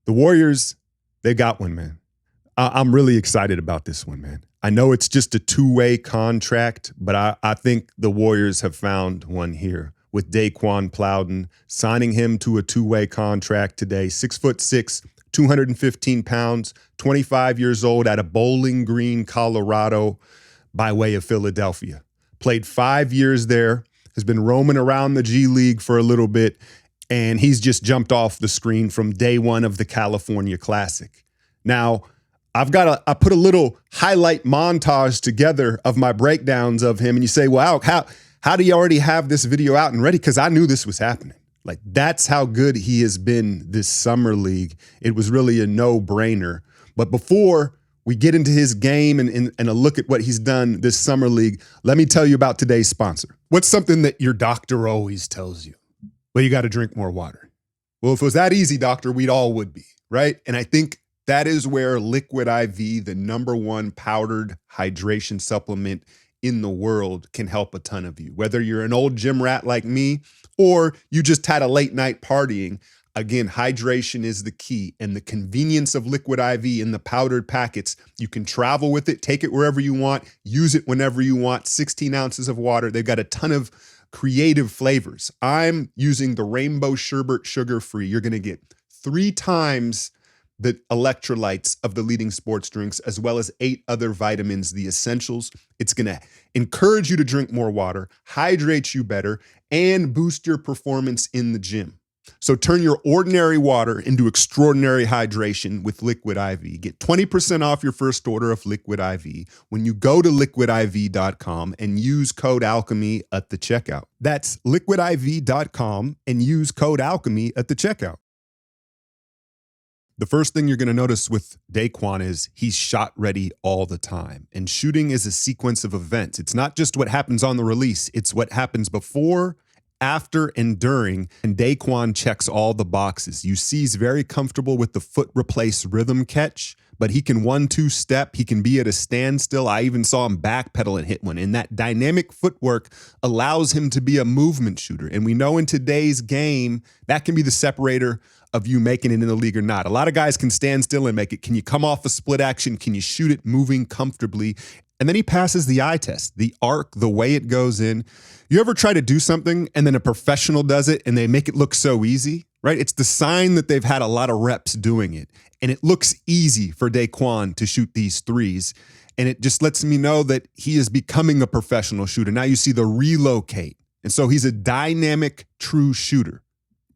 The Warriors, they got one, man. I'm really excited about this one, man. I know it's just a two-way contract, but I think the Warriors have found one here with Daeqwon Plowden, signing him to a two-way contract today. 6'6", 215 pounds, 25 years old, out of Bowling Green, Colorado, by way of Philadelphia. Played 5 years there, has been roaming around the G League for a little bit, and he's just jumped off the screen from day one of the California Classic. Now, I put a little highlight montage together of my breakdowns of him, and you say, well, how do you already have this video out and ready? Because I knew this was happening. Like, that's how good he has been this summer league. It was really a no-brainer. But before we get into his game and a look at what he's done this summer league, let me tell you about today's sponsor. What's something that your doctor always tells you? Well, you got to drink more water. Well, if it was that easy, doctor, we'd all would be, right? And I think that is where Liquid IV, the #1 powdered hydration supplement in the world, can help a ton of you. Whether you're an old gym rat like me or you just had a late night partying, again, hydration is the key. And the convenience of Liquid IV in the powdered packets, you can travel with it, take it wherever you want, use it whenever you want, 16 ounces of water. They've got a ton of creative flavors. I'm using the Rainbow Sherbet sugar-free. You're gonna get 3 times the electrolytes of the leading sports drinks, as well as 8 other vitamins, the essentials. It's gonna encourage you to drink more water, hydrate you better, and boost your performance in the gym. So turn your ordinary water into extraordinary hydration with Liquid IV. Get 20% off your first order of Liquid IV when you go to liquidiv.com and use code alchemy at the checkout. That's liquidiv.com and use code alchemy at the checkout. The first thing you're going to notice with Daeqwon is he's shot ready all the time. And shooting is a sequence of events. It's not just what happens on the release. It's what happens before, after, and during. And Daeqwon checks all the boxes. You see he's very comfortable with the foot replace rhythm catch, but he can 1-2 step. He can be at a standstill. I even saw him backpedal and hit one. And that dynamic footwork allows him to be a movement shooter. And we know in today's game, that can be the separator of you making it in the league or not. A lot of guys can stand still and make it. Can you come off a split action? Can you shoot it moving comfortably? And then he passes the eye test, the arc, the way it goes in. You ever try to do something and then a professional does it and they make it look so easy, right? It's the sign that they've had a lot of reps doing it. And it looks easy for Daeqwon to shoot these threes. And it just lets me know that he is becoming a professional shooter. Now you see the relocate. And so he's a dynamic, true shooter.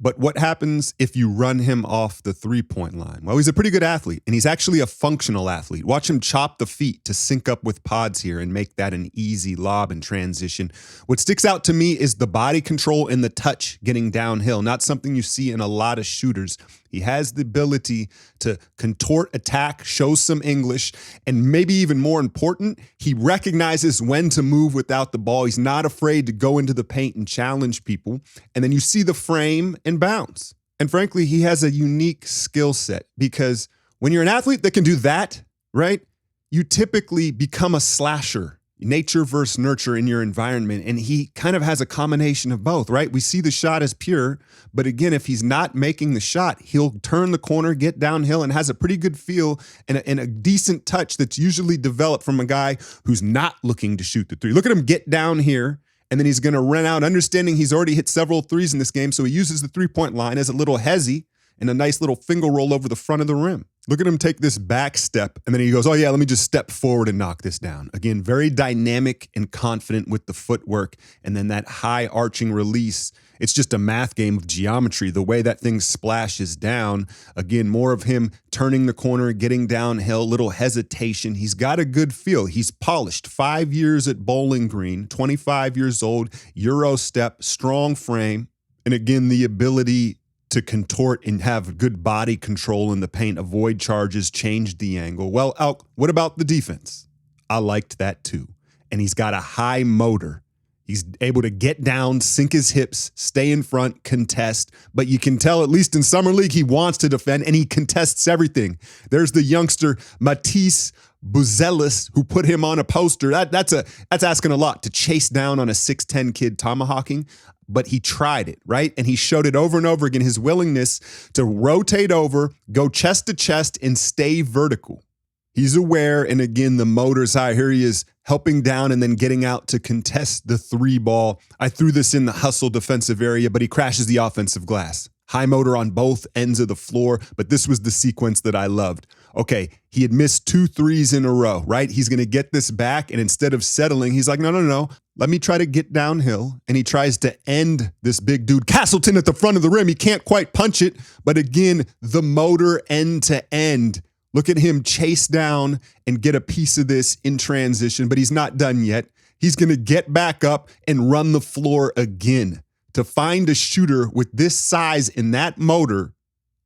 But what happens if you run him off the three-point line? Well, he's a pretty good athlete, and he's actually a functional athlete. Watch him chop the feet to sync up with pods here and make that an easy lob and transition. What sticks out to me is the body control and the touch getting downhill, not something you see in a lot of shooters. He has the ability to contort attack, show some English, and maybe even more important, he recognizes when to move without the ball. He's not afraid to go into the paint and challenge people. And then you see the frame and bounce. And frankly, he has a unique skill set because when you're an athlete that can do that, right, you typically become a slasher. Nature versus nurture in your environment. And he kind of has a combination of both, right? We see the shot as pure, but again, if he's not making the shot, he'll turn the corner, get downhill, and has a pretty good feel and a decent touch that's usually developed from a guy who's not looking to shoot the three. Look at him get down here, and then he's going to run out, understanding he's already hit several threes in this game, so he uses the three-point line as a little hezzy and a nice little finger roll over the front of the rim. Look at him take this back step, and then he goes, oh yeah, let me just step forward and knock this down. Again, very dynamic and confident with the footwork, and then that high arching release. It's just a math game of geometry, the way that thing splashes down. Again, more of him turning the corner, getting downhill, little hesitation. He's got a good feel. He's polished. 5 years at Bowling Green, 25 years old, Euro step, strong frame, and again, the ability to contort and have good body control in the paint, avoid charges, change the angle. Well, Alk, what about the defense? I liked that too. And he's got a high motor. He's able to get down, sink his hips, stay in front, contest. But you can tell, at least in Summer League, he wants to defend, and he contests everything. There's the youngster, Matisse Buzelis, who put him on a poster. That's asking a lot to chase down on a 6'10" kid tomahawking. but he tried it, right? And he showed it over and over again, his willingness to rotate over, go chest to chest, and stay vertical. He's aware, and again, the motor's high. Here he is helping down and then getting out to contest the 3 ball. I threw this in the hustle defensive area, but he crashes the offensive glass. High motor on both ends of the floor, but this was the sequence that I loved. Okay, he had missed 2 threes in a row, right? He's going to get this back, and instead of settling, he's like, no. Let me try to get downhill, and he tries to end this big dude. Castleton at the front of the rim. He can't quite punch it, but again, the motor end to end. Look at him chase down and get a piece of this in transition, but he's not done yet. He's going to get back up and run the floor again. To find a shooter with this size and that motor,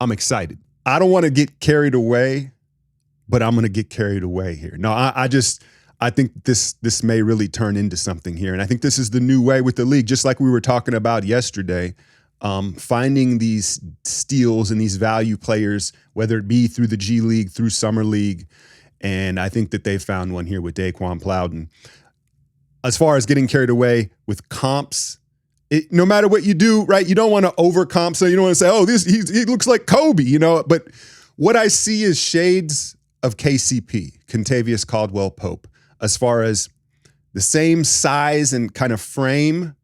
I'm excited. I don't want to get carried away, but I'm going to get carried away here. No, I think this may really turn into something here. And I think this is the new way with the league, just like we were talking about yesterday. Finding these steals and these value players, whether it be through the G League, through Summer League. And I think that they found one here with Daeqwon Plowden. As far as getting carried away with comps, no matter what you do, right, you don't want to overcomp. So you don't want to say, oh, he looks like Kobe, But what I see is shades of KCP, Kentavious Caldwell-Pope, as far as the same size and kind of frame,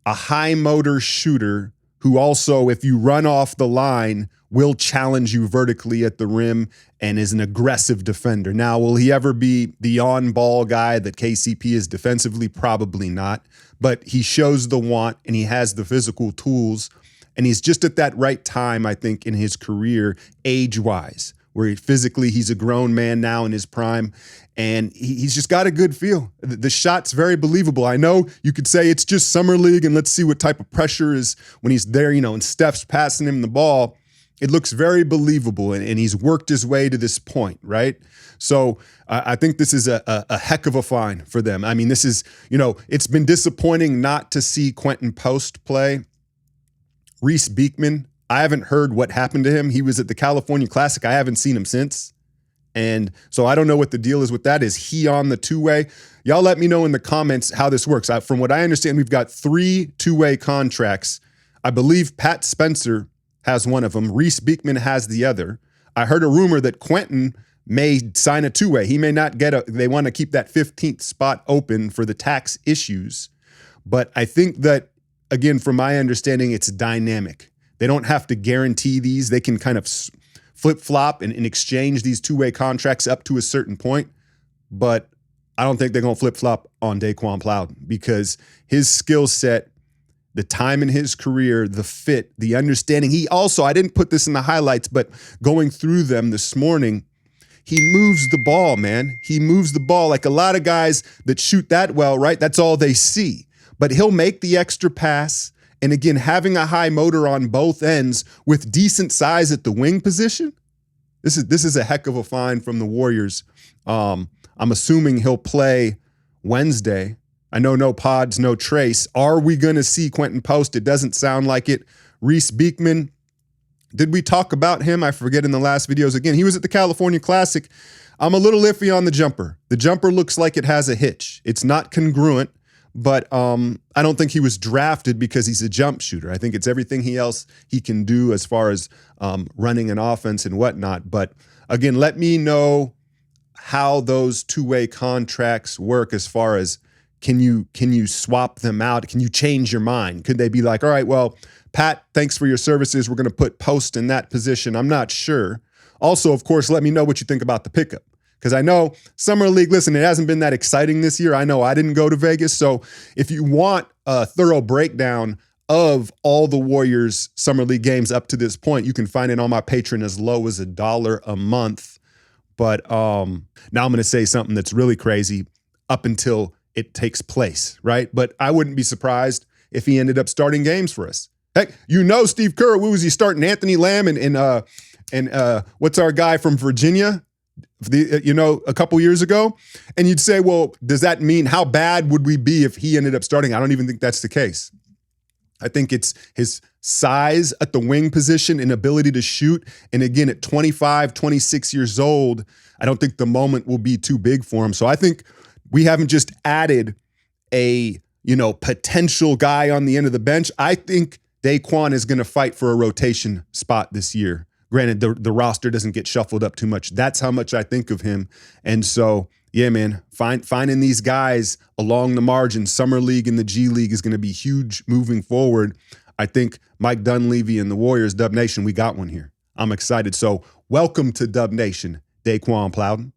a high motor shooter who also, if you run off the line, will challenge you vertically at the rim and is an aggressive defender. Now, will he ever be the on-ball guy that KCP is defensively? Probably not. But he shows the want, and he has the physical tools, and he's just at that right time, I think, in his career, age-wise, where physically he's a grown man now in his prime, and he's just got a good feel. The shot's very believable. I know you could say it's just Summer League, and let's see what type of pressure is when he's there, and Steph's passing him the ball. It looks very believable, and he's worked his way to this point, right? So I think this is a heck of a find for them. I mean, this is, it's been disappointing not to see Quentin Post play. Reese Beekman, I haven't heard what happened to him. He was at the California Classic. I haven't seen him since. And so I don't know what the deal is with that. Is he on the two-way? Y'all let me know in the comments how this works. From what I understand, we've got 3 two-way contracts. I believe Pat Spencer has one of them. Reese Beekman has the other. I heard a rumor that Quentin may sign a two-way. He may not get they want to keep that 15th spot open for the tax issues. But I think that, again, from my understanding, it's dynamic. They don't have to guarantee these. They can kind of flip-flop and exchange these two-way contracts up to a certain point. But I don't think they're going to flip-flop on Daeqwon Plowden because his skill set, the time in his career, the fit, the understanding. He also, I didn't put this in the highlights, but going through them this morning, he moves the ball, man. He moves the ball like a lot of guys that shoot that well, right? That's all they see. But he'll make the extra pass. And again, having a high motor on both ends with decent size at the wing position, this is a heck of a find from the Warriors. I'm assuming he'll play Wednesday. I know no pods, no trace. Are we going to see Quentin Post? It doesn't sound like it. Reese Beekman, did we talk about him? I forget in the last videos. Again, he was at the California Classic. I'm a little iffy on the jumper. The jumper looks like it has a hitch. It's not congruent. But I don't think he was drafted because he's a jump shooter. I think it's everything else he can do as far as running an offense and whatnot. But again, let me know how those two-way contracts work as far as can you swap them out? Can you change your mind? Could they be like, all right, well, Pat, thanks for your services. We're going to put Post in that position. I'm not sure. Also, of course, let me know what you think about the pickup. Because I know Summer League, listen, it hasn't been that exciting this year. I know I didn't go to Vegas. So if you want a thorough breakdown of all the Warriors Summer League games up to this point, you can find it on my Patreon as low as $1 a month. But now I'm going to say something that's really crazy up until it takes place, right? But I wouldn't be surprised if he ended up starting games for us. Heck, Steve Kerr, who was he starting? Anthony Lamb and what's our guy from Virginia? A couple years ago, and you'd say, well, does that mean how bad would we be if he ended up starting? I don't even think that's the case. I think it's his size at the wing position and ability to shoot. And again, at 25, 26 years old, I don't think the moment will be too big for him. So I think we haven't just added a potential guy on the end of the bench. I think Daeqwon is going to fight for a rotation spot this year. Granted, the roster doesn't get shuffled up too much. That's how much I think of him. And so, yeah, man, finding these guys along the margin, Summer League and the G League is going to be huge moving forward. I think Mike Dunleavy and the Warriors, Dub Nation, we got one here. I'm excited. So welcome to Dub Nation, Daeqwon Plowden.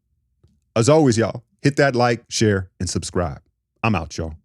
As always, y'all, hit that like, share, and subscribe. I'm out, y'all.